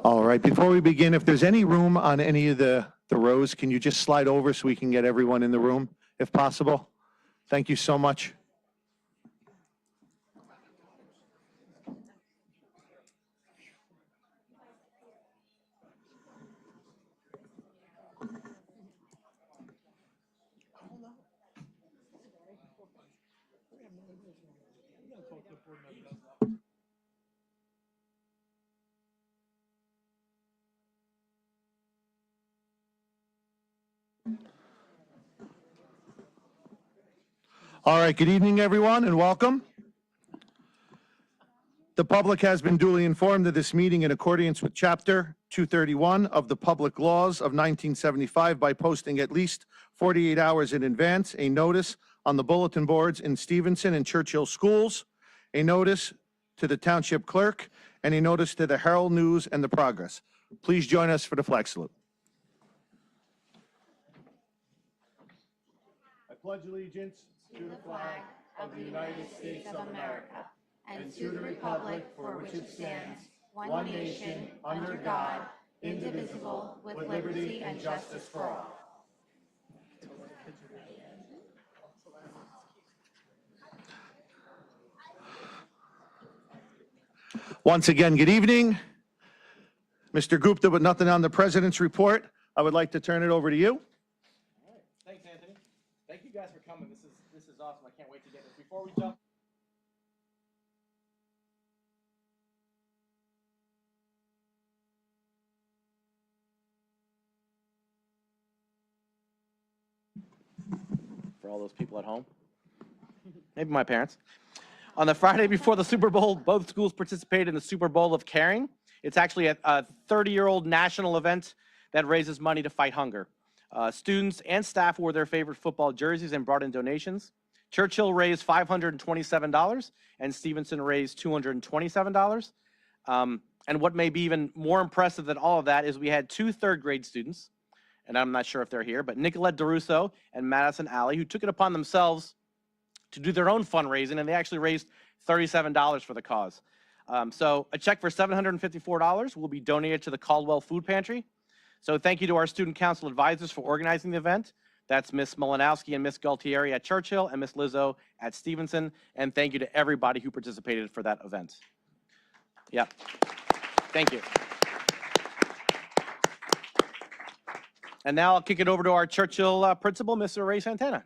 All right, before we begin, if there's any room on any of the rows, can you just slide over so we can get everyone in the room, if possible? Thank you so much. All right, good evening, everyone, and welcome. The public has been duly informed of this meeting in accordance with Chapter 231 of the Public Laws of 1975 by posting at least 48 hours in advance a notice on the bulletin boards in Stevenson and Churchill schools, a notice to the township clerk, and a notice to the Herald News and the Progress. Please join us for the flag salute. I pledge allegiance to the flag of the United States of America and to the republic for which it stands, one nation, under God, indivisible, with liberty and justice for all. Once again, good evening. Mr. Gupta, with nothing on the president's report, I would like to turn it over to you. All right. Thanks, Anthony. Thank you guys for coming. This is awesome. I can't wait to get this. Before we jump. For all those people at home, maybe my parents. On the Friday before the Super Bowl, both schools participated in the Super Bowl of Caring. It's actually a 30-year-old national event that raises money to fight hunger. Students and staff wore their favorite football jerseys and brought in donations. Churchill raised $527 and Stevenson raised $227. And what may be even more impressive than all of that is we had two third-grade students, and I'm not sure if they're here, but Nicolette DeRusso and Madison Alley, who took it upon themselves to do their own fundraising, and they actually raised $37 for the cause. So a check for $754 will be donated to the Caldwell Food Pantry. So thank you to our student council advisors for organizing the event. That's Ms. Malinowski and Ms. Galtieri at Churchill and Ms. Lizzo at Stevenson. And thank you to everybody who participated for that event. Yeah, thank you. And now I'll kick it over to our Churchill principal, Mr. Ray Santana.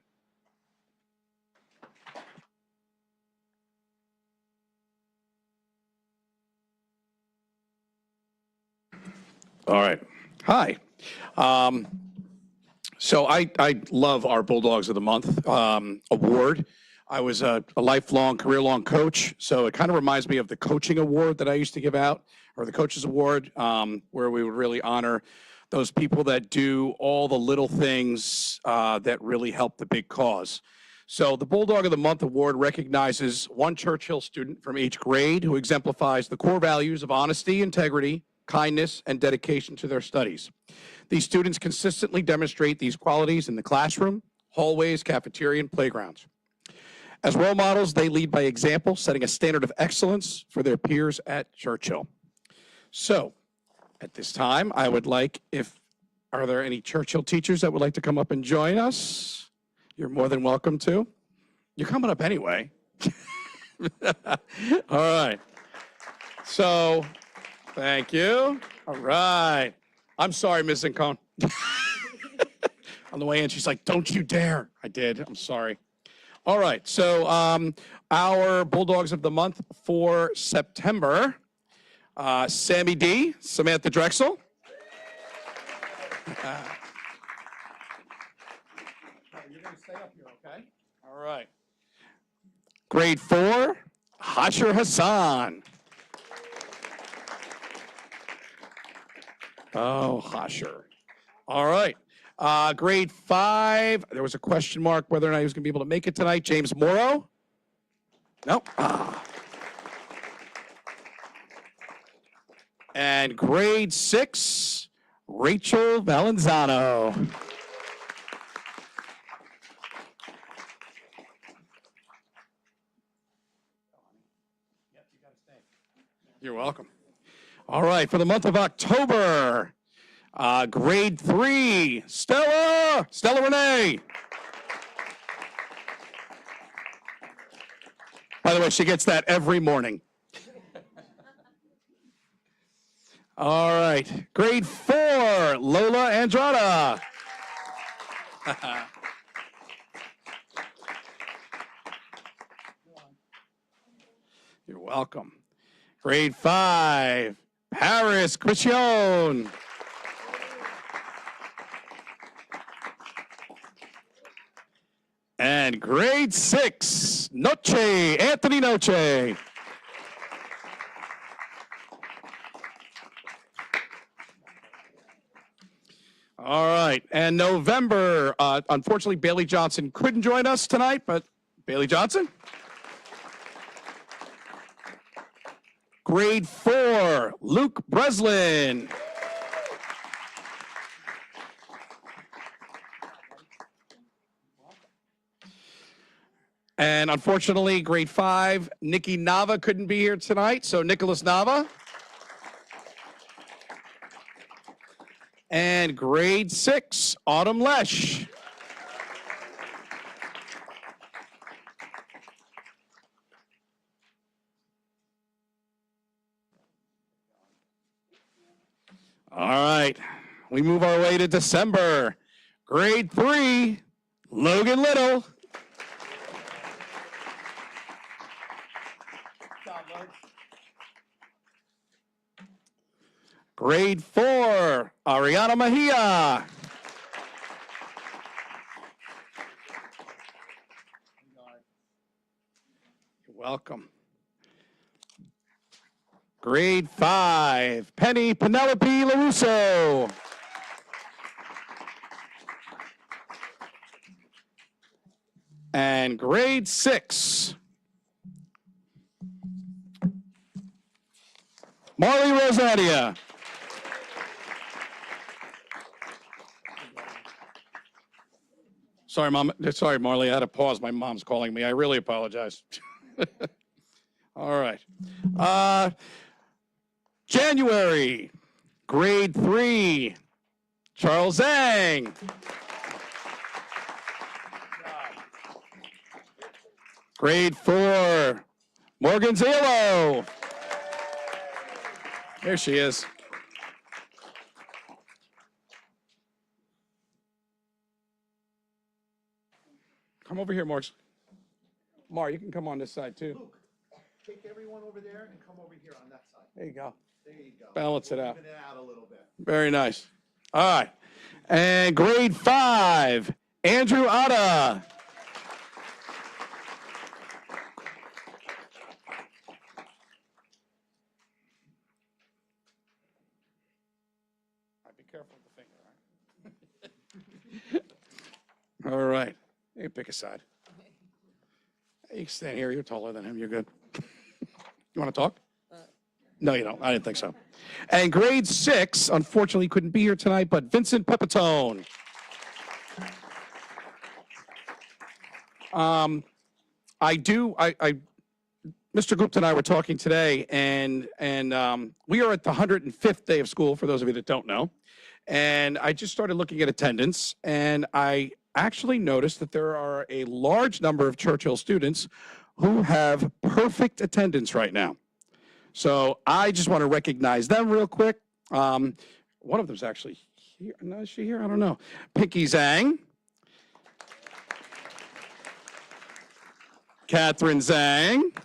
All right. Hi. So I love our Bulldogs of the Month award. I was a lifelong, career-long coach, so it kind of reminds me of the coaching award that I used to give out, or the coaches award, where we would really honor those people that do all the little things that really help the big cause. So the Bulldog of the Month award recognizes one Churchill student from each grade who exemplifies the core values of honesty, integrity, kindness, and dedication to their studies. These students consistently demonstrate these qualities in the classroom, hallways, cafeteria, and playgrounds. As role models, they lead by example, setting a standard of excellence for their peers at Churchill. So, at this time, I would like, are there any Churchill teachers that would like to come up and join us? You're more than welcome to. You're coming up anyway. All right. So, thank you. All right. I'm sorry, Ms. Zincone. On the way in, she's like, don't you dare. I did. I'm sorry. All right. So our Bulldogs of the Month for September, Sammy D, Samantha Drexel. You're going to stay up here, okay? All right. Grade 4, Hasher Hassan. Oh, Hasher. All right. Grade 5, there was a question mark whether or not he was going to be able to make it tonight. James Morrow? No. And grade 6, Rachel Valenzano. You're welcome. All right, for the month of October, grade 3, Stella Renee. By the way, she gets that every morning. All right, grade 4, Lola Andrada. You're welcome. Grade 5, Paris Christian. And grade 6, Anthony Noche. All right, and November, unfortunately, Bailey Johnson couldn't join us tonight, but Bailey Johnson. Grade 4, Luke Breslin. And unfortunately, grade 5, Nikki Nava couldn't be here tonight, so Nicholas Nava. And grade 6, Autumn Lesh. All right, we move our way to December. Grade 3, Logan Little. Grade 4, Ariana Mejia. You're welcome. Grade 5, Penny Penelope LaRusso. And grade 6, Marley Rosadia. Sorry, Mom. Sorry, Marley. I had to pause. My mom's calling me. I really apologize. All right. January, grade 3, Charles Zhang. Grade 4, Morgan Zalo. There she is. Come over here, Morgs. Mar, you can come on this side too. Luke, take everyone over there and come over here on that side. There you go. There you go. Balance it out. Even it out a little bit. Very nice. All right. And grade 5, Andrew Otta. Be careful with the finger. All right. You pick a side. You can stand here. You're taller than him. You're good. You want to talk? No, you don't. I didn't think so. And grade 6, unfortunately, couldn't be here tonight, but Vincent Pepitone. Mr. Gupta and I were talking today, and we are at the 105th day of school, for those of you that don't know. And I just started looking at attendance, and I actually noticed that there are a large number of Churchill students who have perfect attendance right now. So I just want to recognize them real quick. One of them's actually here. No, is she here? I don't know. Pinky Zhang. Catherine Zhang.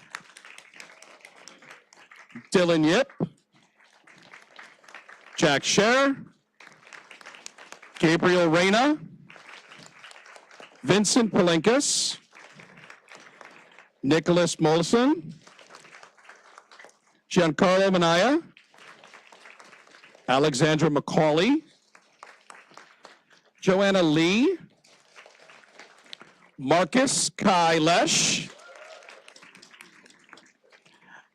Dylan Yip. Jack Scher. Gabriel Reyna. Vincent Palenkas. Nicholas Mollison. Giancarlo Manaya. Alexandra McCauley. Joanna Lee. Marcus Kai Lesh.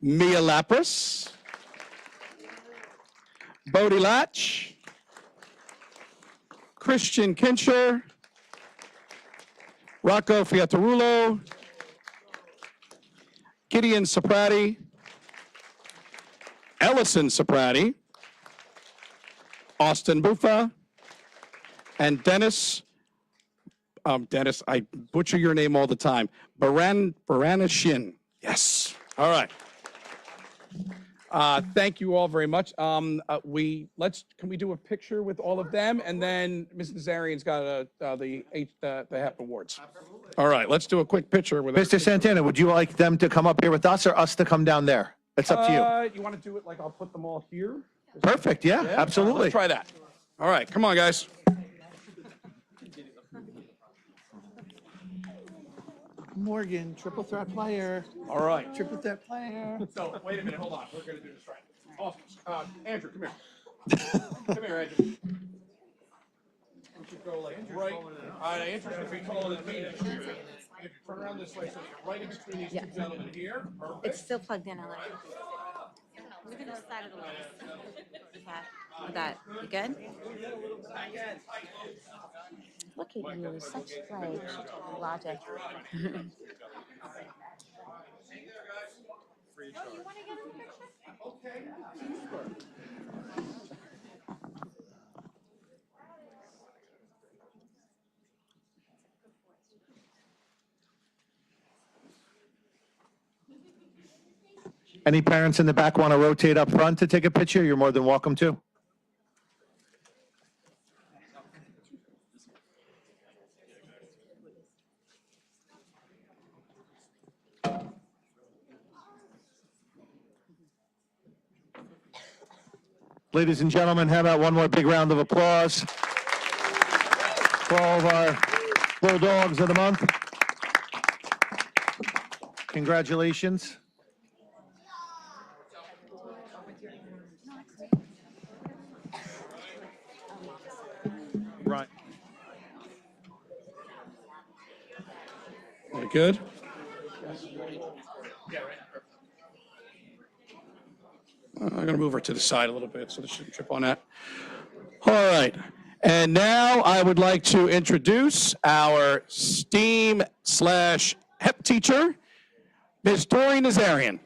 Mia Lapras. Bodie Latch. Christian Kincher. Rocco Fiatarulo. Gideon Soprati. Ellison Soprati. Austin Buffa. And Dennis, I butcher your name all the time. Baranishin. Yes. All right. Thank you all very much. Can we do a picture with all of them, and then Ms. Nazarian's got the HEP awards. Absolutely. All right, let's do a quick picture with Mr. Santana, would you like them to come up here with us or us to come down there? It's up to you. You want to do it like I'll put them all here? Perfect, yeah, absolutely. Let's try that. All right, come on, guys. Morgan, triple threat player. All right. Triple threat player. So, wait a minute, hold on. We're going to do this right. Awesome. Andrew, come here. Come here, Andrew. You should go like right. Andrew's going to be taller than me next year. Andrew, turn around this way so you're right in between these two gentlemen here. Perfect. It's still plugged in, Alex. Look at the side of the lens. Okay, with that, you good? Look at you, such like logic. Any parents in the back want to rotate up front to take a picture? You're more than welcome to. Ladies and gentlemen, how about one more big round of applause for all of our Bulldogs of the month. Congratulations. Right. You good? I'm going to move her to the side a little bit so they shouldn't trip on that. All right. And now I would like to introduce our STEAM/HEP teacher, Ms. Tori Nazarian.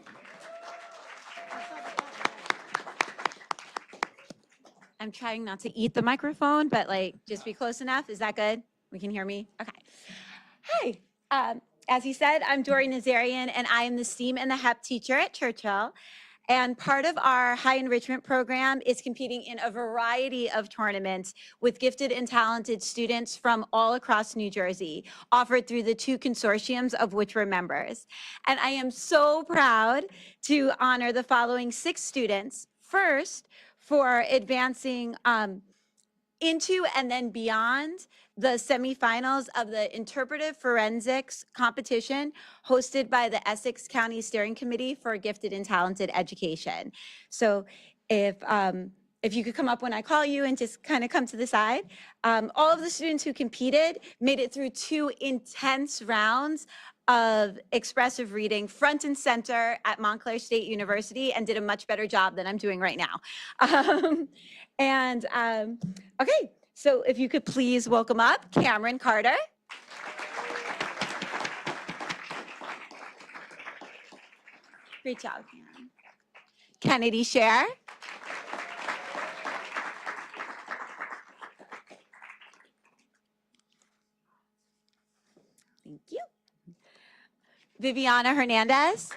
I'm trying not to eat the microphone, but like just be close enough. Is that good? We can hear me? Okay. Hi. As he said, I'm Dory Nazarian, and I am the STEAM and the HEP teacher at Churchill. And part of our high enrichment program is competing in a variety of tournaments with gifted and talented students from all across New Jersey, offered through the 2 consortiums of which we're members. And I am so proud to honor the following 6 students. First, for advancing into and then beyond the semifinals of the Interpretive Forensics competition hosted by the Essex County Steering Committee for Gifted and Talented Education. So if you could come up when I call you and just kind of come to the side. All of the students who competed made it through 2 intense rounds of expressive reading front and center at Montclair State University and did a much better job than I'm doing right now. Okay, so if you could please welcome up Cameron Carter. Great job, Cameron. Kennedy Scher. Thank you. Viviana Hernandez.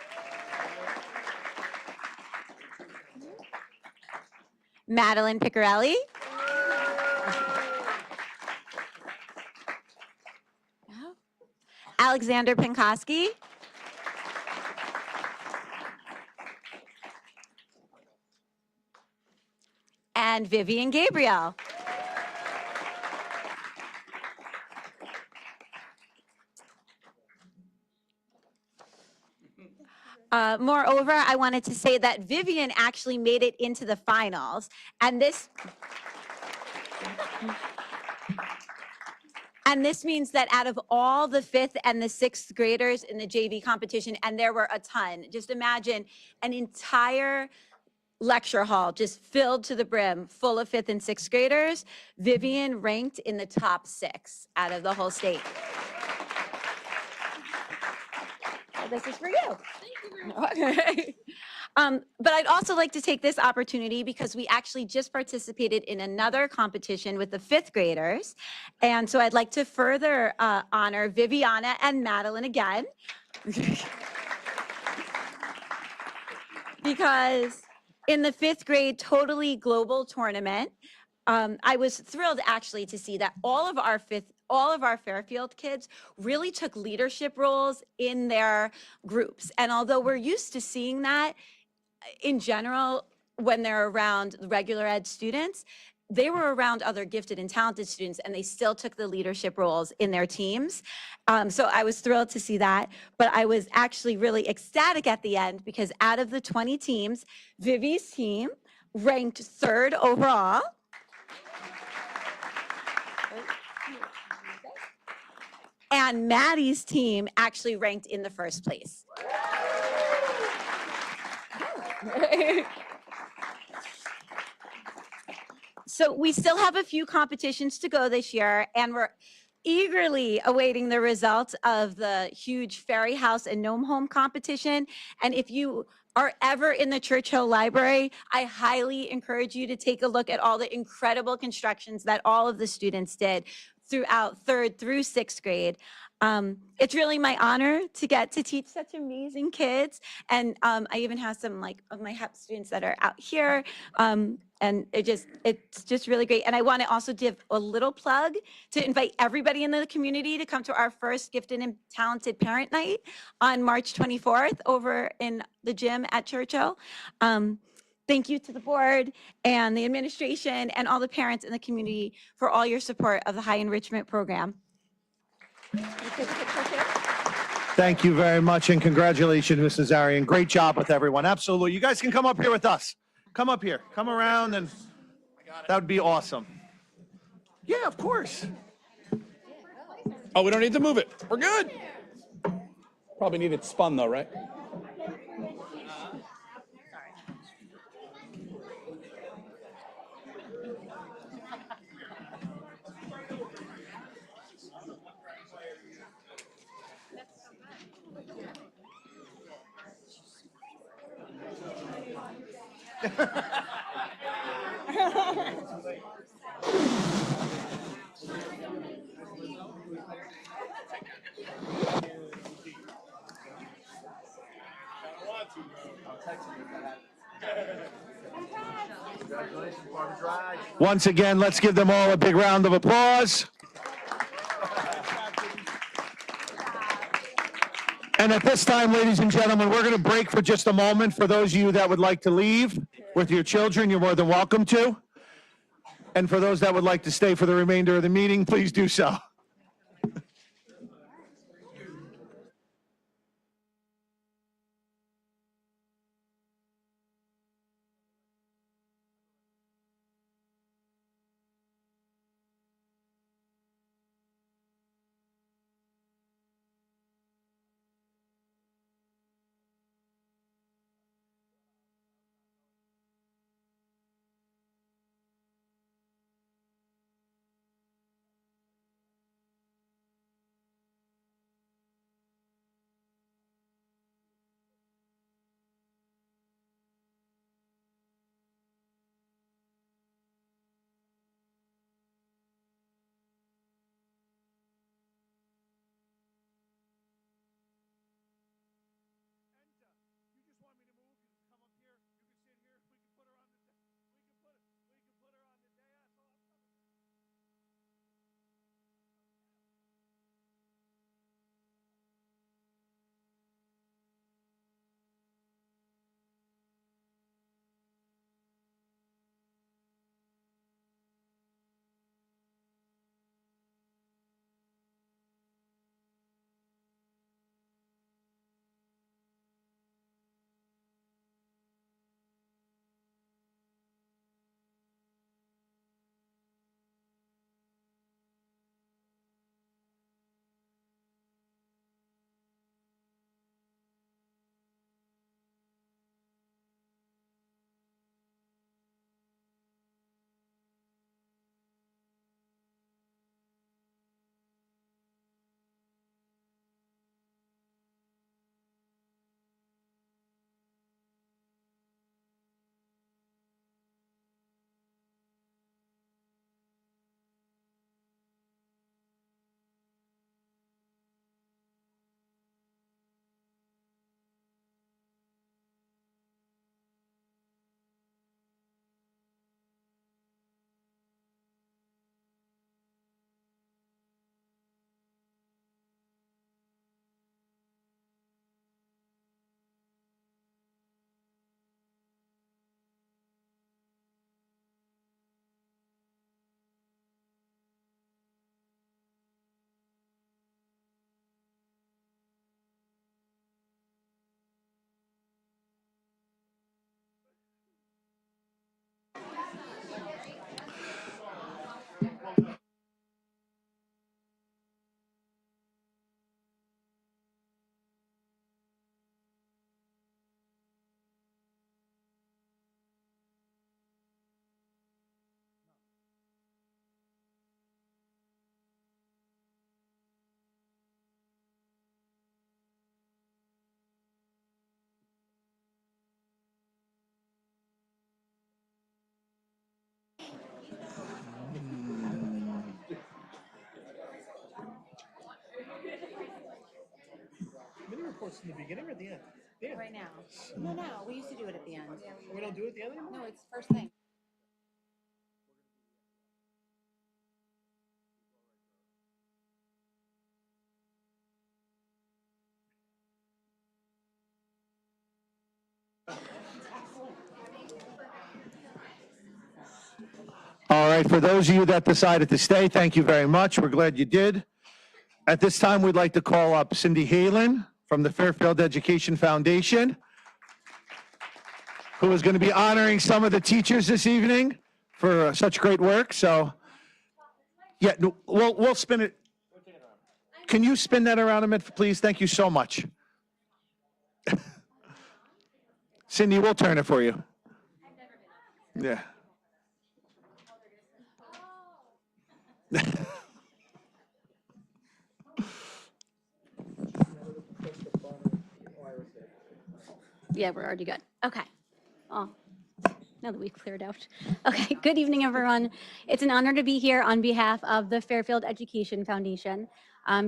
Madeline Piccarelli. Alexander Pinkoski. And Vivian Gabriel. Moreover, I wanted to say that Vivian actually made it into the finals, and this means that out of all the 5th and the 6th graders in the JV competition, and there were a ton, just imagine an entire lecture hall just filled to the brim full of 5th and 6th graders. Vivian ranked in the top 6 out of the whole state. Well, this is for you. Thank you very much. But I'd also like to take this opportunity because we actually just participated in another competition with the 5th graders. And so I'd like to further honor Viviana and Madeline again. Because in the 5th grade Totally Global tournament, I was thrilled actually to see that all of our Fairfield kids really took leadership roles in their groups. And although we're used to seeing that in general when they're around regular ed students, they were around other gifted and talented students and they still took the leadership roles in their teams. So I was thrilled to see that, but I was actually really ecstatic at the end because out of the 20 teams, Vivi's team ranked 3rd overall. And Maddie's team actually ranked in the 1st place. So we still have a few competitions to go this year, and we're eagerly awaiting the results of the huge Fairy House and Gnome Home competition. And if you are ever in the Churchill Library, I highly encourage you to take a look at all the incredible constructions that all of the students did throughout 3rd through 6th grade. It's really my honor to get to teach such amazing kids. And I even have some of my HEP students that are out here. And it's just really great. And I want to also give a little plug to invite everybody in the community to come to our first Gifted and Talented Parent Night on March 24th over in the gym at Churchill. Thank you to the board and the administration and all the parents in the community for all your support of the High Enrichment Program. Thank you very much, and congratulations, Mrs. Arian. Great job with everyone. Absolutely. You guys can come up here with us. Come up here. Come around, and that would be awesome. Yeah, of course. Oh, we don't need to move it. We're good. Probably need it spun though, right? Once again, let's give them all a big round of applause. And at this time, ladies and gentlemen, we're going to break for just a moment. For those of you that would like to leave with your children, you're more than welcome to. And for those that would like to stay for the remainder of the meeting, please do so. course in the beginning or the end? The end. Right now. No, we used to do it at the end. We don't do it at the end anymore? No, it's first thing. All right, for those of you that decided to stay, thank you very much. We're glad you did. At this time, we'd like to call up Cindy Halen from the Fairfield Education Foundation, who is going to be honoring some of the teachers this evening for such great work. So, yeah, no, we'll spin it. Can you spin that around a minute, please? Thank you so much. Cindy, we'll turn it for you. Yeah. Yeah, we're already good. Okay. Oh, now that we've cleared out. Okay, good evening, everyone. It's an honor to be here on behalf of the Fairfield Education Foundation.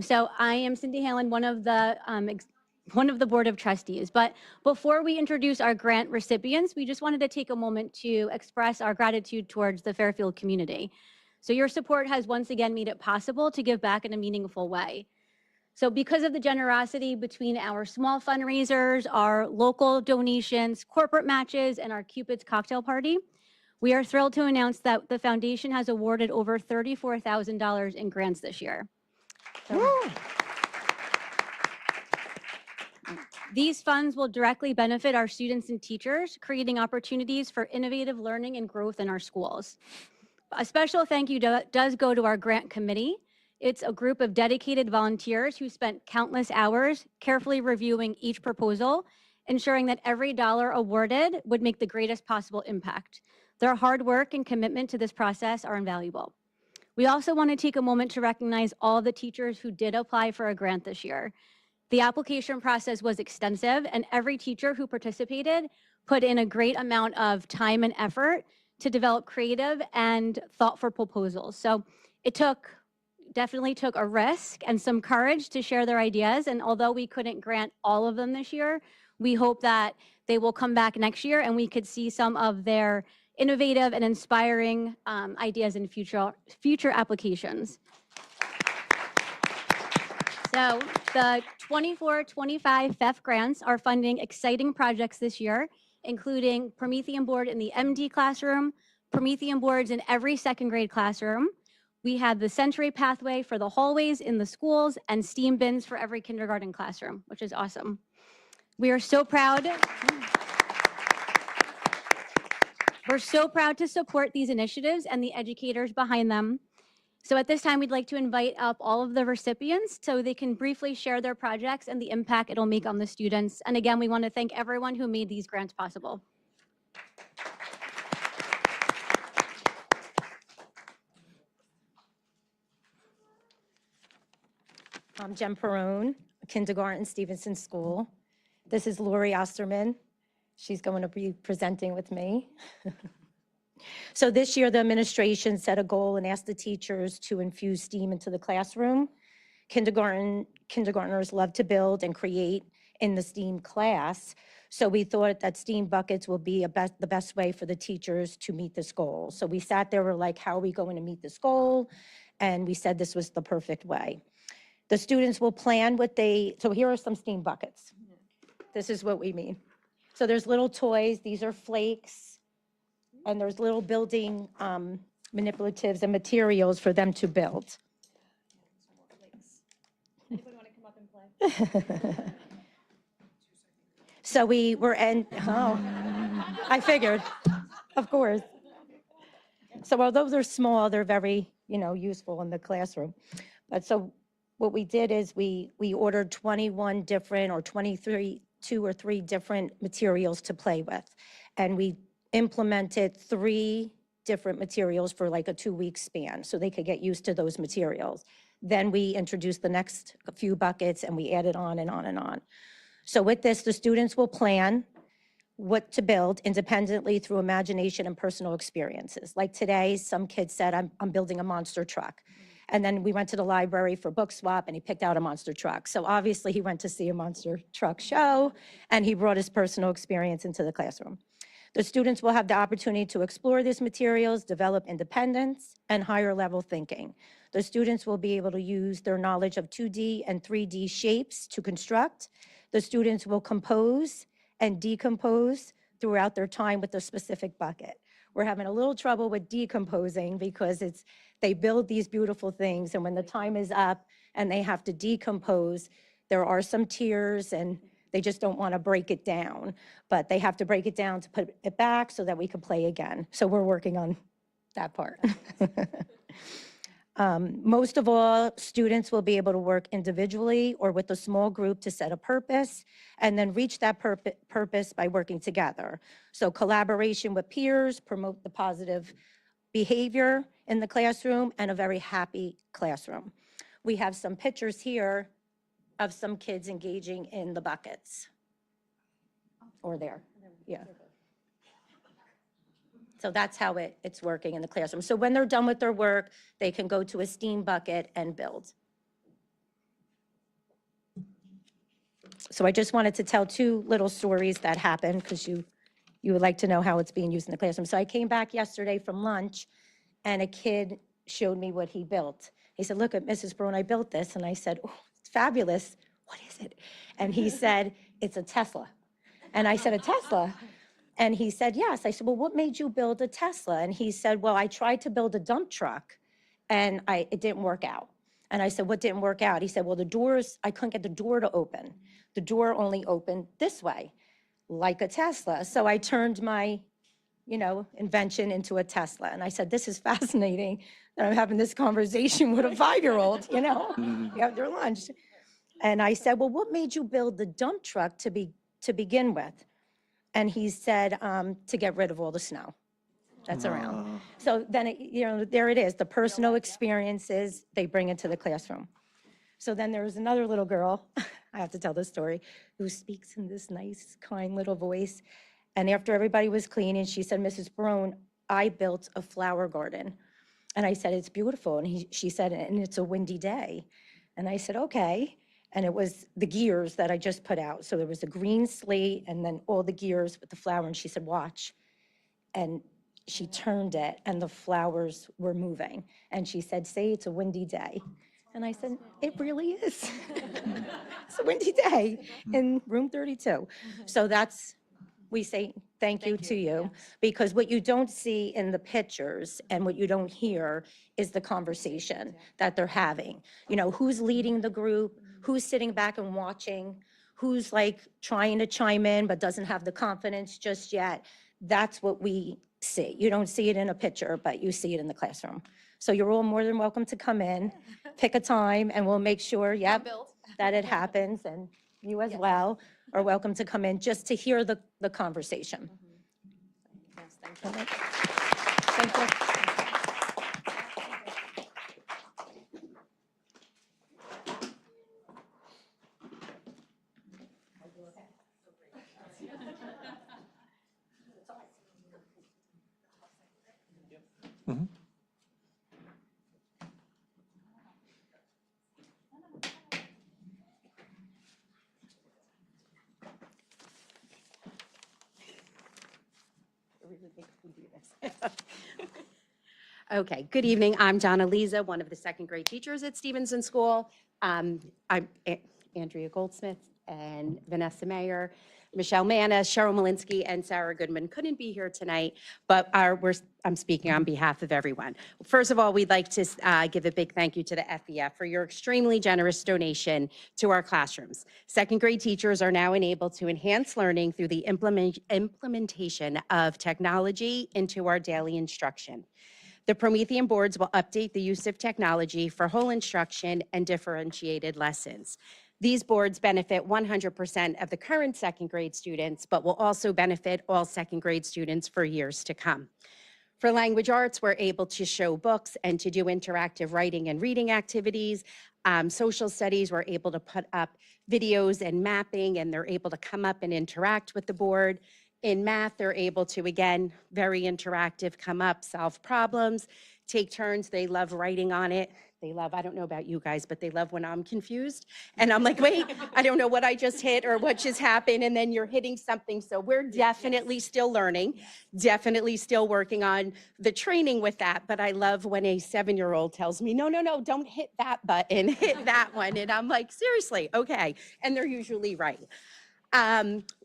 So I am Cindy Halen, one of the Board of Trustees. But before we introduce our grant recipients, we just wanted to take a moment to express our gratitude towards the Fairfield community. So your support has once again made it possible to give back in a meaningful way. So because of the generosity between our small fundraisers, our local donations, corporate matches, and our Cupid's cocktail party, we are thrilled to announce that the foundation has awarded over $34,000 in grants this year. These funds will directly benefit our students and teachers, creating opportunities for innovative learning and growth in our schools. A special thank you does go to our grant committee. It's a group of dedicated volunteers who spent countless hours carefully reviewing each proposal, ensuring that every dollar awarded would make the greatest possible impact. Their hard work and commitment to this process are invaluable. We also want to take a moment to recognize all the teachers who did apply for a grant this year. The application process was extensive, and every teacher who participated put in a great amount of time and effort to develop creative and thoughtful proposals. So it definitely took a risk and some courage to share their ideas. And although we couldn't grant all of them this year, we hope that they will come back next year and we could see some of their innovative and inspiring ideas in future applications. So the 24-25 FEF grants are funding exciting projects this year, including Promethean board in the MD classroom, Promethean boards in every second grade classroom. We had the Century Pathway for the hallways in the schools and STEAM bins for every kindergarten classroom, which is awesome. We are so proud. We're so proud to support these initiatives and the educators behind them. So at this time, we'd like to invite up all of the recipients so they can briefly share their projects and the impact it'll make on the students. And again, we want to thank everyone who made these grants possible. I'm Jen Perrone, kindergarten, Stevenson School. This is Lori Osterman. She's going to be presenting with me. So this year, the administration set a goal and asked the teachers to infuse STEAM into the classroom. Kindergartners love to build and create in the STEAM class. So we thought that STEAM buckets will be the best way for the teachers to meet this goal. So we sat there, we're like, how are we going to meet this goal? And we said this was the perfect way. The students will plan so here are some STEAM buckets. This is what we mean. So there's little toys, these are flakes, and there's little building manipulatives and materials for them to build. Anybody want to come up and play? So I figured, of course. So although they're small, they're very, useful in the classroom. But so what we did is we ordered 21 different or 2 or 3 different materials to play with. And we implemented 3 different materials for like a 2-week span so they could get used to those materials. Then we introduced the next few buckets and we added on and on and on. So with this, the students will plan what to build independently through imagination and personal experiences. Like today, some kids said, I'm building a monster truck. And then we went to the library for book swap and he picked out a monster truck. So obviously he went to see a monster truck show and he brought his personal experience into the classroom. The students will have the opportunity to explore these materials, develop independence and higher level thinking. The students will be able to use their knowledge of 2D and 3D shapes to construct. The students will compose and decompose throughout their time with a specific bucket. We're having a little trouble with decomposing because they build these beautiful things, and when the time is up and they have to decompose, there are some tears and they just don't want to break it down, but they have to break it down to put it back so that we can play again. So we're working on that part. Most of all, students will be able to work individually or with a small group to set a purpose and then reach that purpose by working together. So collaboration with peers, promote the positive behavior in the classroom and a very happy classroom. We have some pictures here of some kids engaging in the buckets. Or there, yeah. So that's how it's working in the classroom. So when they're done with their work, they can go to a STEAM bucket and build. So I just wanted to tell two little stories that happened because you would like to know how it's being used in the classroom. So I came back yesterday from lunch and a kid showed me what he built. He said, look at Mrs. Brown, I built this. And I said, oh, it's fabulous. What is it? And he said, it's a Tesla. And I said, a Tesla? And he said, yes. I said, well, what made you build a Tesla? And he said, well, I tried to build a dump truck and it didn't work out. And I said, what didn't work out? He said, well, the doors, I couldn't get the door to open. The door only opened this way, like a Tesla. So I turned my, invention into a Tesla. And I said, this is fascinating that I'm having this conversation with a 5-year-old, you have their lunch. And I said, well, what made you build the dump truck to begin with? And he said, to get rid of all the snow that's around. So then, there it is, the personal experiences they bring into the classroom. So then there was another little girl, I have to tell this story, who speaks in this nice, kind little voice. And after everybody was cleaning, she said, Mrs. Barone, I built a flower garden. And I said, it's beautiful. And she said, and it's a windy day. And I said, okay. And it was the gears that I just put out. So there was a green slate and then all the gears with the flower. And she said, watch. And she turned it and the flowers were moving. And she said, say it's a windy day. And I said, it really is. It's a windy day in room 32. So we say thank you to you, because what you don't see in the pictures and what you don't hear is the conversation that they're having. Who's leading the group, who's sitting back and watching, who's like trying to chime in but doesn't have the confidence just yet. That's what we see. You don't see it in a picture, but you see it in the classroom. So you're all more than welcome to come in, pick a time, and we'll make sure, that it happens, and you as well are welcome to come in just to hear the conversation. Yes, thank you. Thank you. Okay, good evening. I'm Donna Leza, one of the second grade teachers at Stevenson School. I'm Andrea Goldsmith and Vanessa Mayer, Michelle Manna, Cheryl Malinsky, and Sarah Goodman couldn't be here tonight, but I'm speaking on behalf of everyone. First of all, we'd like to give a big thank you to the FEF for your extremely generous donation to our classrooms. Second grade teachers are now enabled to enhance learning through the implementation of technology into our daily instruction. The Promethean boards will update the use of technology for whole instruction and differentiated lessons. These boards benefit 100% of the current second grade students, but will also benefit all second grade students for years to come. For language arts, we're able to show books and to do interactive writing and reading activities. Social studies, we're able to put up videos and mapping, and they're able to come up and interact with the board. In math, they're able to, again, very interactive, come up, solve problems, take turns. They love writing on it. They love, I don't know about you guys, but they love when I'm confused. And I'm like, wait, I don't know what I just hit or what just happened. And then you're hitting something. So we're definitely still learning, definitely still working on the training with that. But I love when a 7-year-old tells me, no, don't hit that button, hit that one. And I'm like, seriously, okay. And they're usually right.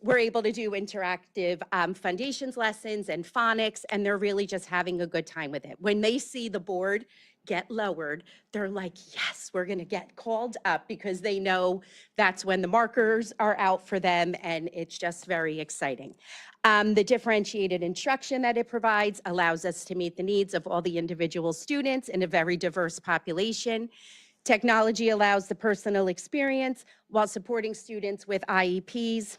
We're able to do interactive foundations lessons and phonics, and they're really just having a good time with it. When they see the board get lowered, they're like, yes, we're gonna get called up, because they know that's when the markers are out for them, and it's just very exciting. The differentiated instruction that it provides allows us to meet the needs of all the individual students in a very diverse population. Technology allows the personal experience while supporting students with IEPs,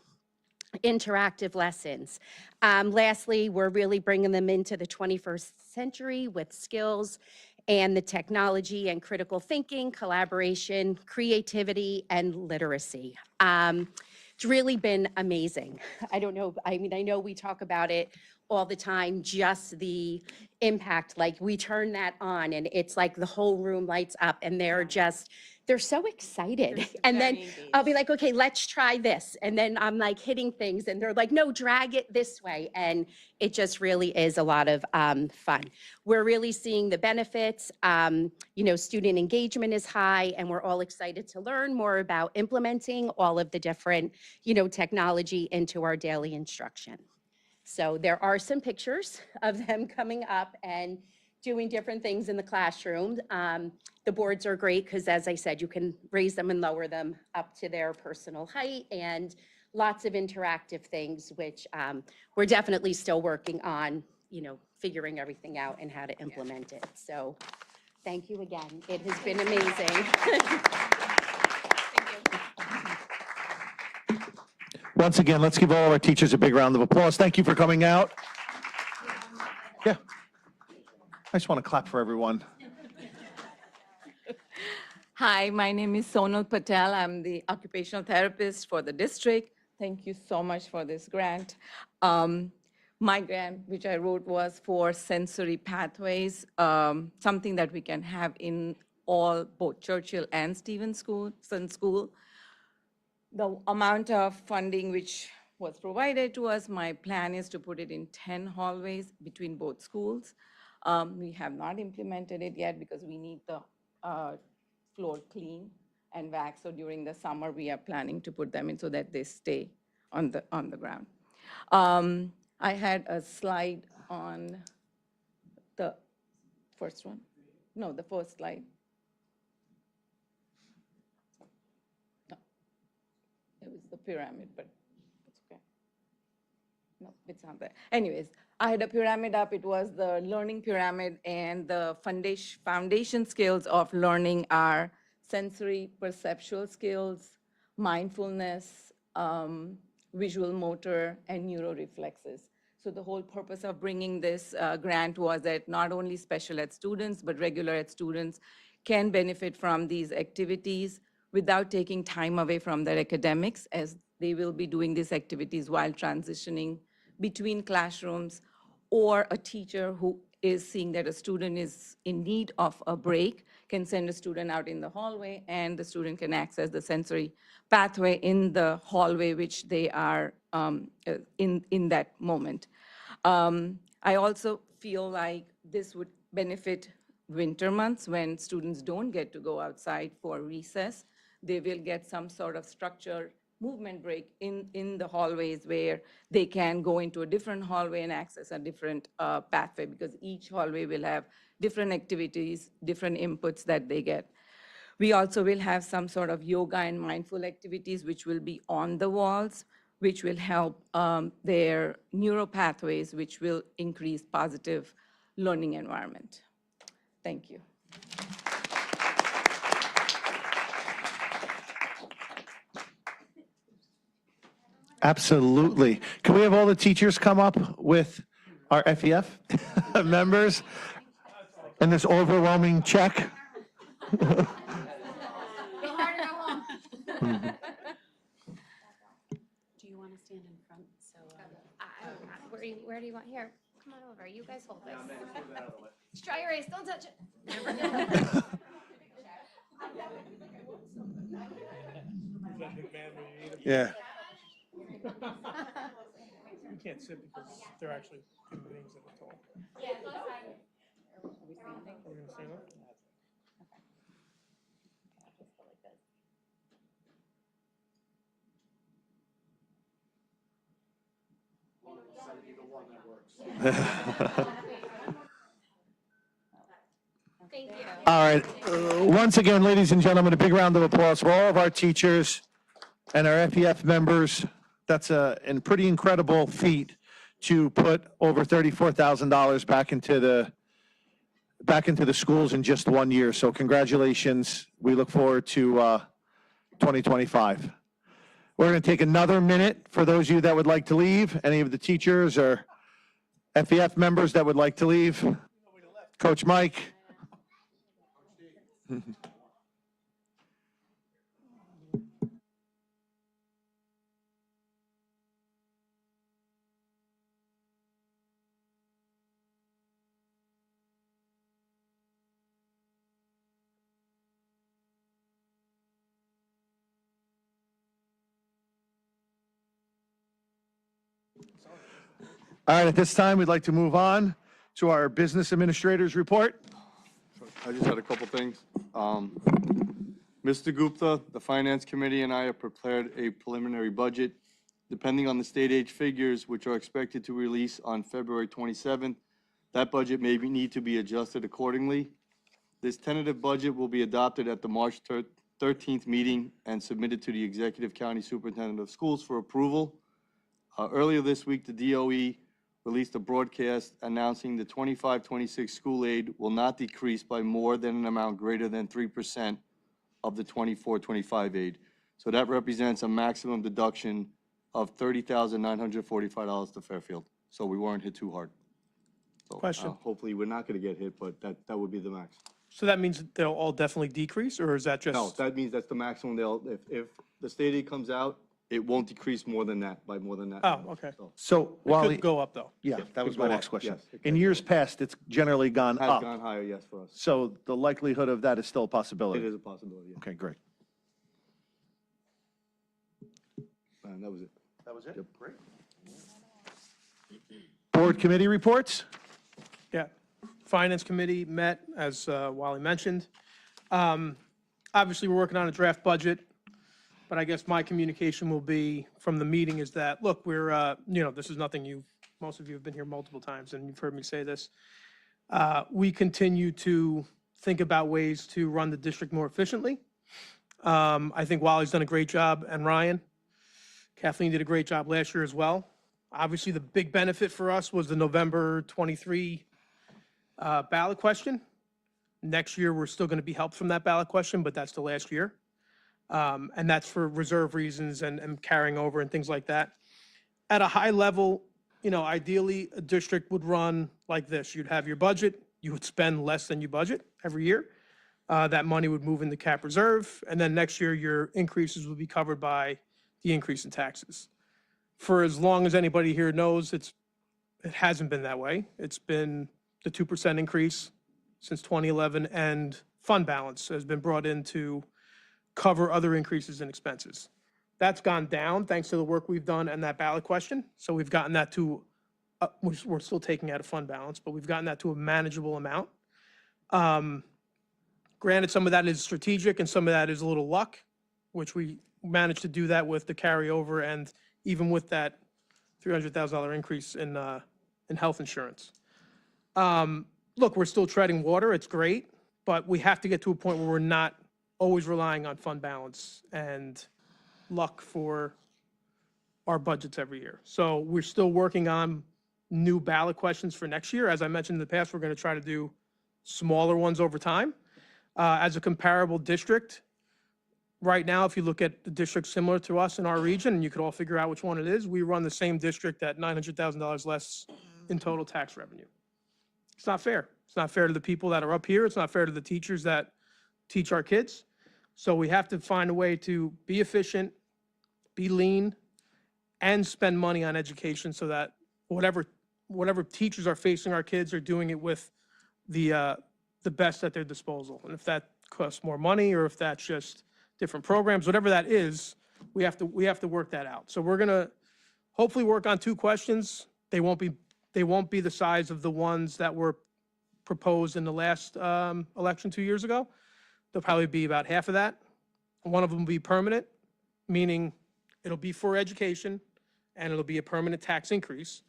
interactive lessons. Lastly, we're really bringing them into the 21st century with skills and the technology and critical thinking, collaboration, creativity, and literacy. It's really been amazing. I don't know, I mean, I know we talk about it all the time, just the impact, like we turn that on and it's like the whole room lights up and they're so excited. And then I'll be like, okay, let's try this. And then I'm like hitting things and they're like, no, drag it this way. And it just really is a lot of fun. We're really seeing the benefits. Student engagement is high, and we're all excited to learn more about implementing all of the different, technology into our daily instruction. So there are some pictures of them coming up and doing different things in the classroom. The boards are great because, as I said, you can raise them and lower them up to their personal height, and lots of interactive things, which we're definitely still working on, figuring everything out and how to implement it. So thank you again. It has been amazing. Once again, let's give all our teachers a big round of applause. Thank you for coming out. Yeah. I just want to clap for everyone. Hi, my name is Sonal Patel. I'm the occupational therapist for the district. Thank you so much for this grant. My grant, which I wrote, was for sensory pathways, something that we can have in both Churchill and Stevenson School. The amount of funding which was provided to us, my plan is to put it in 10 hallways between both schools. We have not implemented it yet because we need the floor clean and waxed. So during the summer, we are planning to put them in so that they stay on the ground. I had a slide on the first one. No, the first slide. No, it was the pyramid, but it's okay. No, it's not there. Anyways, I had a pyramid up. It was the learning pyramid, and the foundation skills of learning are sensory perceptual skills, mindfulness, visual motor, and neuroreflexes. So the whole purpose of bringing this grant was that not only special ed students, but regular ed students can benefit from these activities without taking time away from their academics, as they will be doing these activities while transitioning between classrooms, or a teacher who is seeing that a student is in need of a break can send a student out in the hallway, and the student can access the sensory pathway in the hallway which they are in that moment. I also feel like this would benefit winter months when students don't get to go outside for recess. They will get some sort of structured movement break in the hallways where they can go into a different hallway and access a different pathway, because each hallway will have different activities, different inputs that they get. We also will have some sort of yoga and mindful activities which will be on the walls, which will help their neural pathways, which will increase positive learning environment. Thank you. Absolutely. Can we have all the teachers come up with our FEF members and this overwhelming check? Do you want to stand in front? So, where do you want? Here, come on over. You guys hold this. Just try your ace. Don't touch it. that McMahon when you need him. Yeah. You can't sit because they're actually human beings that are tall. Are we gonna stand up? All right. Once again, ladies and gentlemen, a big round of applause for all of our teachers and our FEF members. That's a pretty incredible feat to put over $34,000 back into the schools in just 1 year. So congratulations. We look forward to 2025. We're going to take another minute for those of you that would like to leave. Any of the teachers or FEF members that would like to leave. Coach Mike. All right, at this time, we'd like to move on to our business administrators report. I just had a couple things. Mr. Gupta, the Finance Committee, and I have prepared a preliminary budget. Depending on the state aid figures, which are expected to release on February 27th, that budget may need to be adjusted accordingly. This tentative budget will be adopted at the March 13th meeting and submitted to the Executive County Superintendent of Schools for approval. Earlier this week, the DOE released a broadcast announcing the 25-26 school aid will not decrease by more than an amount greater than 3% of the 24-25 aid. So that represents a maximum deduction of $30,945 to Fairfield. So we weren't hit too hard. So, Question. hopefully, we're not going to get hit, but that would be the max. So that means they'll all definitely decrease, or is that just? No, that means that's the maximum if the state aid comes out, it won't decrease more than that, by more than that. Oh, okay. So, So It Wally, could go up, though. yeah, that was could my go next up, question. yes, it In can. years past, it's generally gone Has up. gone higher, yes, for us. So the likelihood of that is still a It possibility. is a possibility, yeah. Okay, great. And that was it. That was it? Great. Board committee reports? Yeah. Finance Committee met, as Wally mentioned. Obviously, we're working on a draft budget, but I guess my communication will be from the meeting is that, look, we're, this is nothing most of you have been here multiple times, and you've heard me say this. We continue to think about ways to run the district more efficiently. I think Wally's done a great job, and Ryan. Kathleen did a great job last year as well. Obviously, the big benefit for us was the November 23 ballot question. Next year, we're still going to be helped from that ballot question, but that's the last year. And that's for reserve reasons and carrying over and things like that. At a high level, ideally, a district would run like this. You'd have your budget, you would spend less than you budget every year. That money would move into cap reserve, and then next year, your increases would be covered by the increase in taxes. For as long as anybody here knows, it hasn't been that way. It's been the 2% increase since 2011, and fund balance has been brought in to cover other increases in expenses. That's gone down thanks to the work we've done and that ballot question. So we've gotten that to, we're still taking out of fund balance, but we've gotten that to a manageable amount. Granted, some of that is strategic and some of that is a little luck, which we managed to do that with the carryover and even with that $300,000 increase in health insurance. Look, we're still treading water. It's great, but we have to get to a point where we're not always relying on fund balance and luck for our budgets every year. So we're still working on new ballot questions for next year. As I mentioned in the past, we're going to try to do smaller ones over time. As a comparable district, right now, if you look at the districts similar to us in our region, and you could all figure out which one it is, we run the same district at $900,000 less in total tax revenue. It's not fair. It's not fair to the people that are up here. It's not fair to the teachers that teach our kids. So we have to find a way to be efficient, be lean, and spend money on education so that whatever teachers are facing our kids are doing it with the best at their disposal. And if that costs more money or if that's just different programs, whatever that is, we have to work that out. So we're gonna hopefully work on 2 questions. They won't be the size of the ones that were proposed in the last election 2 years ago. They'll probably be about half of that. One of them will be permanent, meaning it'll be for education and it'll be a permanent tax increase.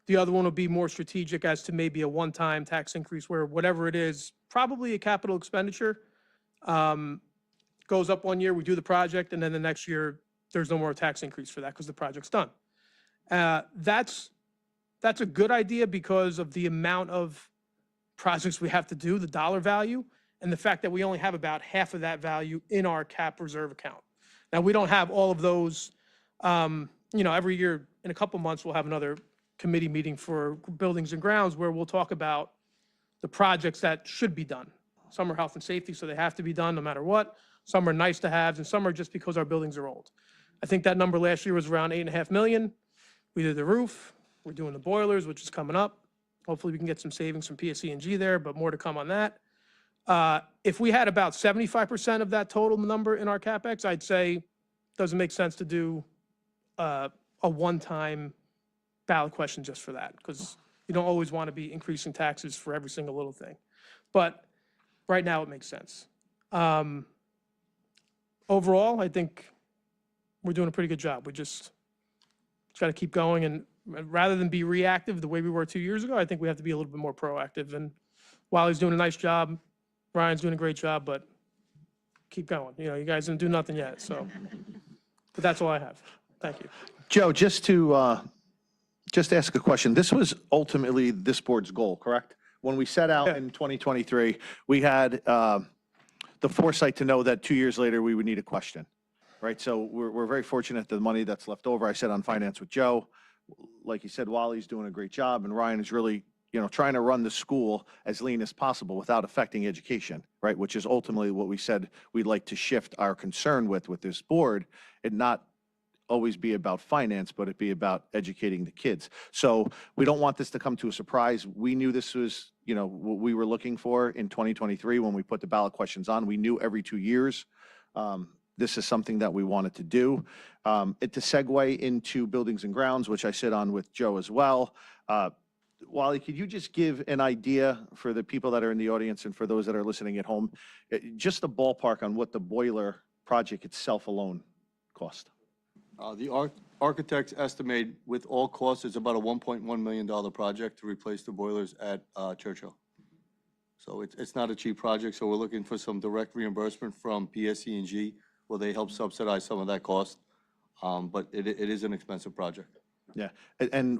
The other one will be more strategic as to maybe a one-time tax increase where whatever it is, probably a capital expenditure, goes up 1 year, we do the project, and then the next year, there's no more tax increase for that because the project's done. That's a good idea because of the amount of projects we have to do, the dollar value, and the fact that we only have about half of that value in our cap reserve account. Now, we don't have all of those, every year, in a couple months, we'll have another committee meeting for buildings and grounds where we'll talk about the projects that should be done. Some are health and safety, so they have to be done no matter what. Some are nice to haves, and some are just because our buildings are old. I think that number last year was around 8.5 million. We did the roof, we're doing the boilers, which is coming up. Hopefully we can get some savings from PSE&G there, but more to come on that. If we had about 75% of that total number in our CapEx, I'd say doesn't make sense to do a one-time ballot question just for that, because you don't always want to be increasing taxes for every single little thing. But right now, it makes sense. Overall, I think we're doing a pretty good job. We just got to keep going, and rather than be reactive the way we were 2 years ago, I think we have to be a little bit more proactive. And Wally's doing a nice job, Ryan's doing a great job, but keep going. You guys didn't do nothing yet, so. But that's all I have. Thank you. Joe, just ask a question. This was ultimately this board's goal, correct? When we set out in 2023, we had the foresight to know that 2 years later, we would need a question, right? So we're very fortunate that the money that's left over, I said on finance with Joe, like you said, Wally's doing a great job, and Ryan is really, trying to run the school as lean as possible without affecting education, right? Which is ultimately what we said we'd like to shift our concern with this board, and not always be about finance, but it be about educating the kids. So we don't want this to come to a surprise. We knew this was, what we were looking for in 2023 when we put the ballot questions on. We knew every 2 years this is something that we wanted to do. To segue into buildings and grounds, which I sit on with Joe as well. Wally, could you just give an idea for the people that are in the audience and for those that are listening at home, just a ballpark on what the boiler project itself alone cost? The architects estimate with all costs, it's about a $1.1 million project to replace the boilers at Churchill. So it's not a cheap project, so we're looking for some direct reimbursement from PSE&G, where they help subsidize some of that cost. But it is an expensive project. Yeah, and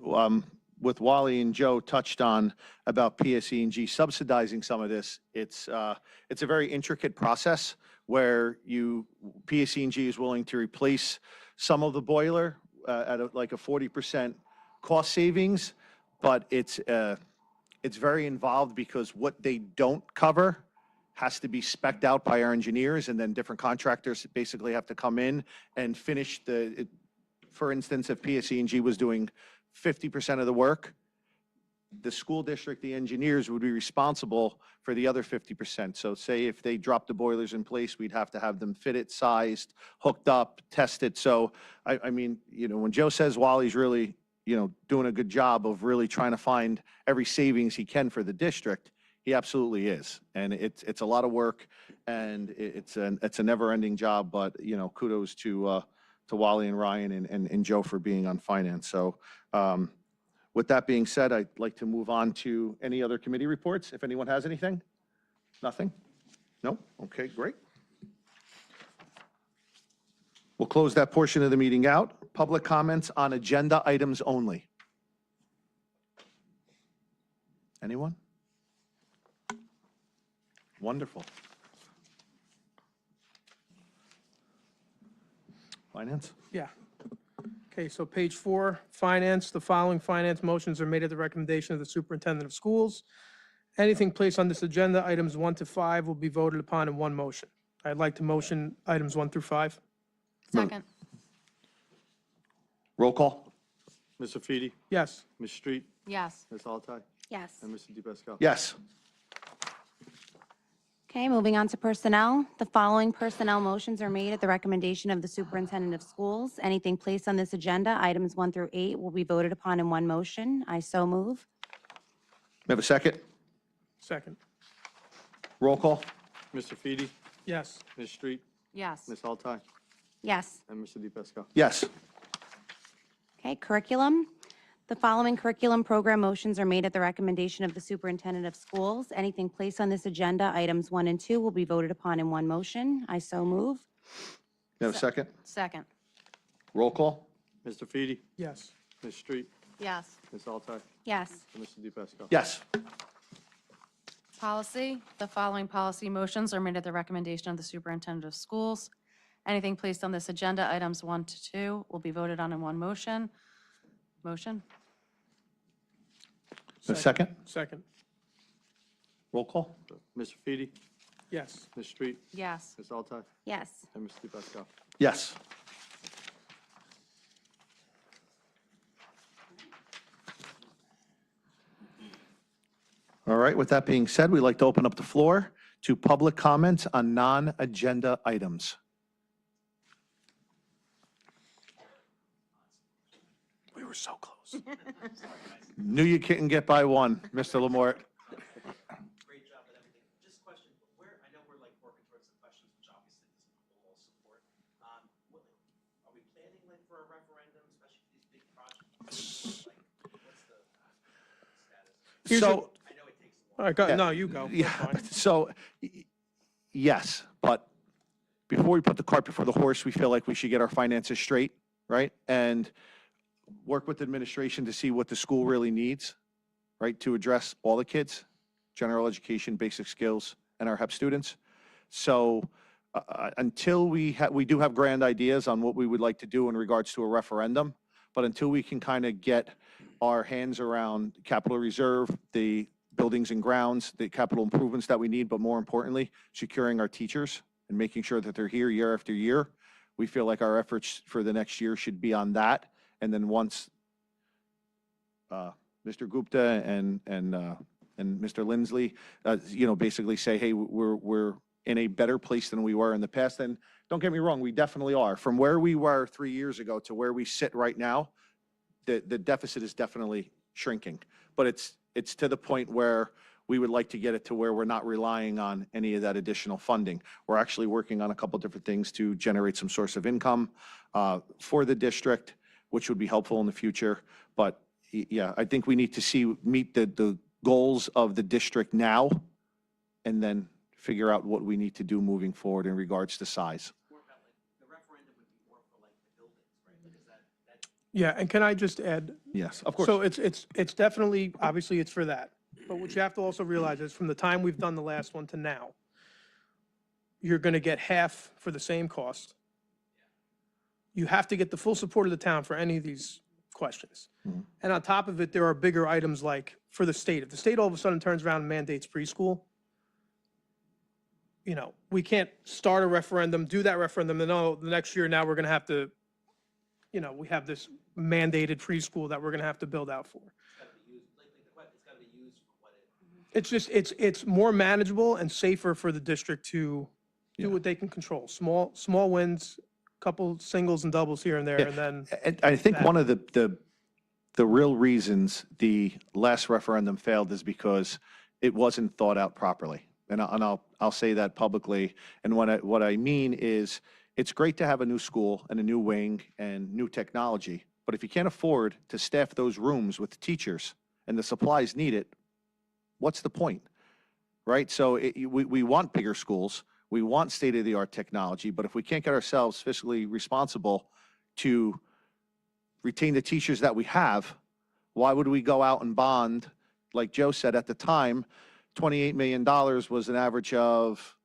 with Wally and Joe touched on about PSE&G subsidizing some of this, it's a very intricate process where PSE&G is willing to replace some of the boiler at like a 40% cost savings, but it's very involved because what they don't cover has to be spec'd out by our engineers, and then different contractors basically have to come in and finish for instance, if PSE&G was doing 50% of the work, the school district, the engineers would be responsible for the other 50%. So say if they dropped the boilers in place, we'd have to have them fitted, sized, hooked up, tested. So, I mean, when Joe says Wally's really, doing a good job of really trying to find every savings he can for the district, he absolutely is. And it's a lot of work, and it's a never-ending job, but, kudos to Wally and Ryan and Joe for being on finance. So, with that being said, I'd like to move on to any other committee reports, if anyone has anything. Nothing? No? Okay, great. We'll close that portion of the meeting out. Public comments on agenda items only. Anyone? Wonderful. Finance? Yeah. Okay, so page 4, finance. The following finance motions are made at the recommendation of the superintendent of schools. Anything placed on this agenda, items 1 to 5, will be voted upon in one motion. I'd like to motion items 1 through 5. Second. Roll call? Mr. Feedy, Yes. Ms. Street, Yes. Ms. Altai, Yes. and Mr. DePascal. Yes. Okay, moving on to personnel. The following personnel motions are made at the recommendation of the superintendent of schools. Anything placed on this agenda, items 1 through 8, will be voted upon in one motion. I so move. May I have a second? Second. Roll call? Mr. Feedy, Yes. Ms. Street, Yes. Ms. Altai, Yes. and Mr. DePesco. Yes. Okay, curriculum. The following curriculum program motions are made at the recommendation of the superintendent of schools. Anything placed on this agenda, items 1 and 2, will be voted upon in one motion. I so move. May I have a second? Second. Roll call? Mr. Feedy, Yes. Ms. Street, Yes. Ms. Altai, Yes. and Mr. DePesco. Yes. Policy, the following policy motions are made at the recommendation of the superintendent of schools. Anything placed on this agenda, items 1 to 2, will be voted on in one motion. Motion? A second? Second. Roll call? Mr. Feedy, Yes. Ms. Street, Yes. Ms. Altai, Yes. and Mr. DePesco. Yes. All right, with that being said, we'd like to open up the floor to public comments on non-agenda items. We were so close. Knew you couldn't get by one, Mr. Lamort. Great job with everything. Just question, where, I know we're like working towards the questions, which obviously this will all support. Are we planning like for a referendum, especially for these big projects? Like, what's the status? So, I know it takes a while. All right, go, Yeah. no, you go. That's yeah, fine. so, yes, but before we put the cart before the horse, we feel like we should get our finances straight, right? And work with administration to see what the school really needs, right, to address all the kids, general education, basic skills, and our HEP students. So until we do have grand ideas on what we would like to do in regards to a referendum, but until we can kind of get our hands around capital reserve, the buildings and grounds, the capital improvements that we need, but more importantly, securing our teachers and making sure that they're here year after year, we feel like our efforts for the next year should be on that. And then once Mr. Gupta and Mr. Lindsley, basically say, hey, we're in a better place than we were in the past. And don't get me wrong, we definitely are. From where we were 3 years ago to where we sit right now, the deficit is definitely shrinking. But it's to the point where we would like to get it to where we're not relying on any of that additional funding. We're actually working on a couple different things to generate some source of income for the district, which would be helpful in the future. But yeah, I think we need to meet the goals of the district now and then figure out what we need to do moving forward in regards to size. More about like, the referendum would be more for like the buildings, right? Like, is that Yeah, and can I just add, Yes, of course. so it's definitely, obviously it's for that. But what you have to also realize is from the time we've done the last one to now, you're going to get half for the same cost. You have to get the full support of the town for any of these questions. And on top of it, there are bigger items like for the state. If the state all of a sudden turns around and mandates preschool, we can't start a referendum, do that referendum, then, oh, the next year now we're going to have to, we have this mandated preschool that we're going to have to build out for. it's got to be used for what it. It's just, it's more manageable and safer for the district to do what they can control. Small wins, couple singles and doubles here and there, and then, And I think that. one of the real reasons the last referendum failed is because it wasn't thought out properly. And I'll say that publicly. And what I mean is, it's great to have a new school and a new wing and new technology, but if you can't afford to staff those rooms with teachers and the supplies needed, what's the point, right? So we want bigger schools. We want state-of-the-art technology, but if we can't get ourselves fiscally responsible to retain the teachers that we have, why would we go out and bond? Like Joe said at the time, $28 million was an average of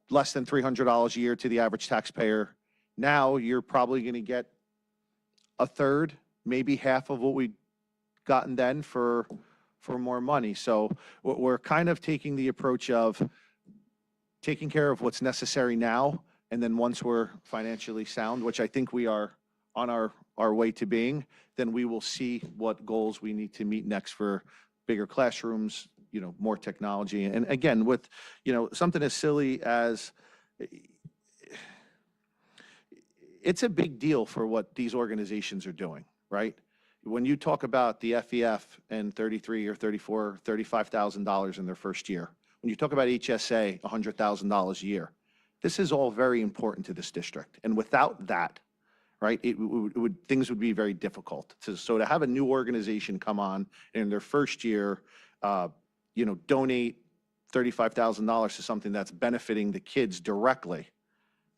less than $300 a year to the average taxpayer. Now you're probably going to get a third, maybe half of what we gotten then for more money. So we're kind of taking the approach of taking care of what's necessary now, and then once we're financially sound, which I think we are on our way to being, then we will see what goals we need to meet next for bigger classrooms, more technology. And again, with, something as silly as, it's a big deal for what these organizations are doing, right? When you talk about the FEF and $33 or $34, $35,000 in their first year, when you talk about HSA, $100,000 a year, this is all very important to this district. And without that, right, things would be very difficult. So to have a new organization come on in their first year, donate $35,000 to something that's benefiting the kids directly,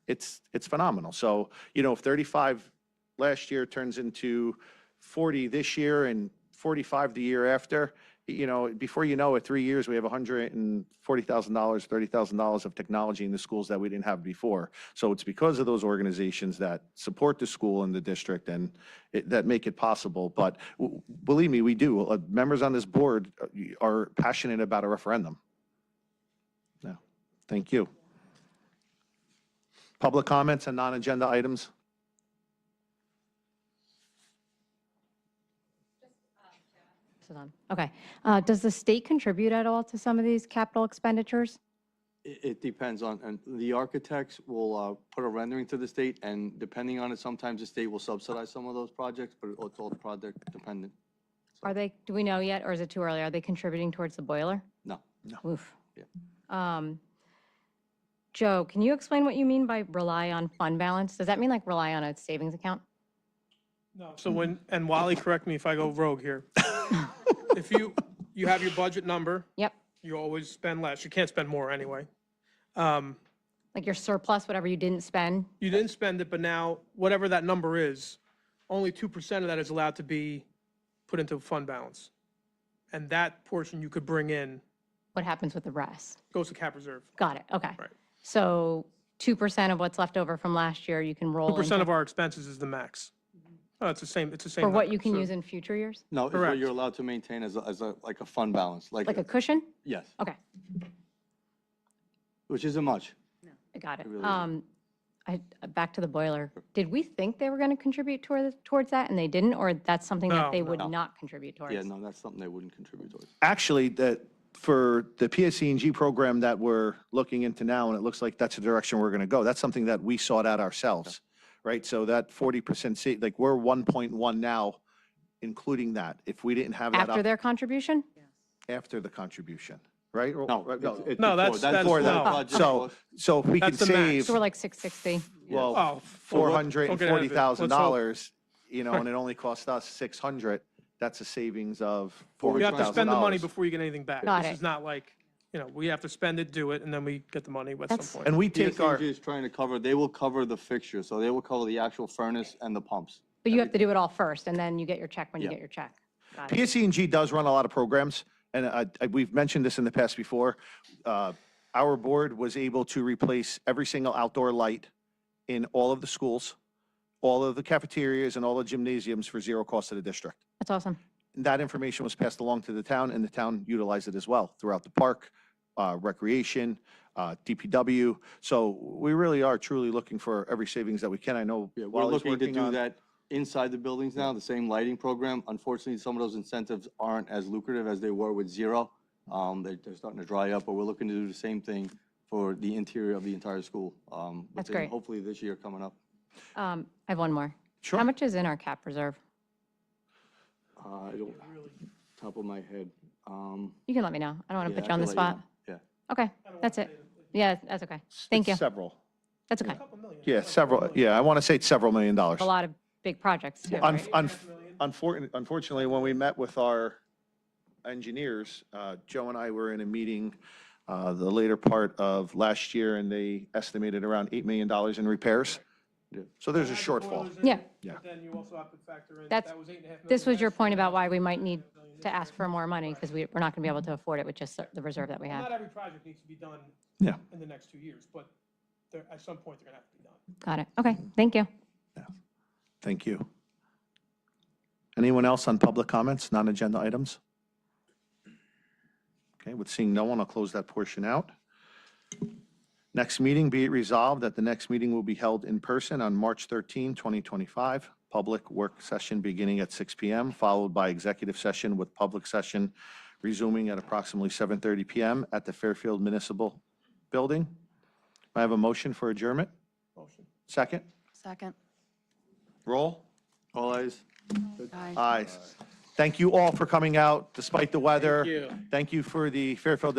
it's phenomenal. So, if 35 last year turns into 40 this year and 45 the year after, before you know it, 3 years, we have $140,000, $30,000 of technology in the schools that we didn't have before. So it's because of those organizations that support the school and the district and that make it possible. But believe me, we do. Members on this board are passionate about a referendum. No, thank you. Public comments on non-agenda items? Okay. Does the state contribute at all to some of these capital expenditures? It depends on, and the architects will put a rendering to the state, and depending on it, sometimes the state will subsidize some of those projects, but it's all project dependent. Are they, do we know yet, or is it too early? Are they contributing towards the boiler? No. Oof. Yeah. Joe, can you explain what you mean by rely on fund balance? Does that mean like rely on a savings account? No, so and Wally, correct me if I go rogue here. If you have your budget number, Yep. you always spend less. You can't spend more anyway. Like your surplus, whatever you didn't spend? You didn't spend it, but now whatever that number is, only 2% of that is allowed to be put into fund balance. And that portion you could bring in, What happens with the rest? goes to cap reserve. Got it. Okay. Right. So 2% of what's left over from last year, you can roll 2% into of our expenses is the max. Oh, it's the same for what number. you can So- use in future years? No, it's Correct. what you're allowed to maintain as like a fund balance, Like a cushion? yes, Okay, which isn't much. I got it. It really Back to the boiler. Did we think they were going to contribute towards that and they didn't, or that's something that No, they would no. not contribute towards? Yeah, no, that's something they wouldn't contribute towards. Actually, for the PSE&G program that we're looking into now, and it looks like that's the direction we're going to go, that's something that we sought out ourselves, right? So that 40%, like we're 1.1 now, including that. If we didn't have that After up their contribution? after the contribution, right? Or- No, right, it's No, before. that's before no. that. budget So, was- so if we could That's the max. save, So we're like 660. well, Oh, don't get ahead of it. $440,000, and it only cost us 600, that's a savings of $400,000. You have to spend the money before you get anything back. Got This it. is not like, we have to spend it, do it, and then we get the money at That's- some point. And we take our, PSEG is trying to cover, they will cover the fixture, so they will cover the actual furnace and the pumps. But you have to do it all first, and then you get your check when you Yeah. get your check. Got it. PSE&G does run a lot of programs, and we've mentioned this in the past before. Our board was able to replace every single outdoor light in all of the schools, all of the cafeterias, and all the gymnasiums for zero cost to the district. That's awesome. That information was passed along to the town, and the town utilized it as well throughout the park, recreation, DPW. So we really are truly looking for every savings that we can. I know Yeah, we're Wally's looking to working do on. that inside the buildings now, the same lighting program. Unfortunately, some of those incentives aren't as lucrative as they were with zero. They're starting to dry up, but we're looking to do the same thing for the interior of the entire school. That's within great. Hopefully this year coming up. I have one more. Sure. How much is in our cap reserve? I don't, top of my head. You can let me know. I don't want to Yeah, put I you on can the let you spot. know. Yeah. Okay, that's it. Yeah, that's okay. Thank you. It's several. That's okay. Yeah, several. Yeah, I want to say it's several $1 million. A lot of big projects too, right? Unfortunately, when we met with our engineers, Joe and I were in a meeting the later part of last year, and they estimated around $8 million in repairs. Yeah. So there's a shortfall. Yeah. Yeah. But then you also have to factor in, That's- that was $8.5 million. This was your last point year. about why we might need to ask for more money because we're not going to be able to afford it with just the reserve that we Well, have. Not every project needs to be done Yeah. in the next 2 years, but at some point, they're going to have to be done. Got it. Okay, thank you. Thank you. Anyone else on public comments, non-agenda items? Okay, with seeing no one, I'll close that portion out. Next meeting, be it resolved that the next meeting will be held in person on March 13, 2025. Public work session beginning at 6 PM, followed by executive session with public session resuming at approximately 7:30 PM at the Fairfield Municipal Building. May I have a motion for adjournment? Motion. Second? Second. Roll? All ayes? Aye. Ayes. Thank you all for coming out despite the weather. you. Thank you for the Fairfield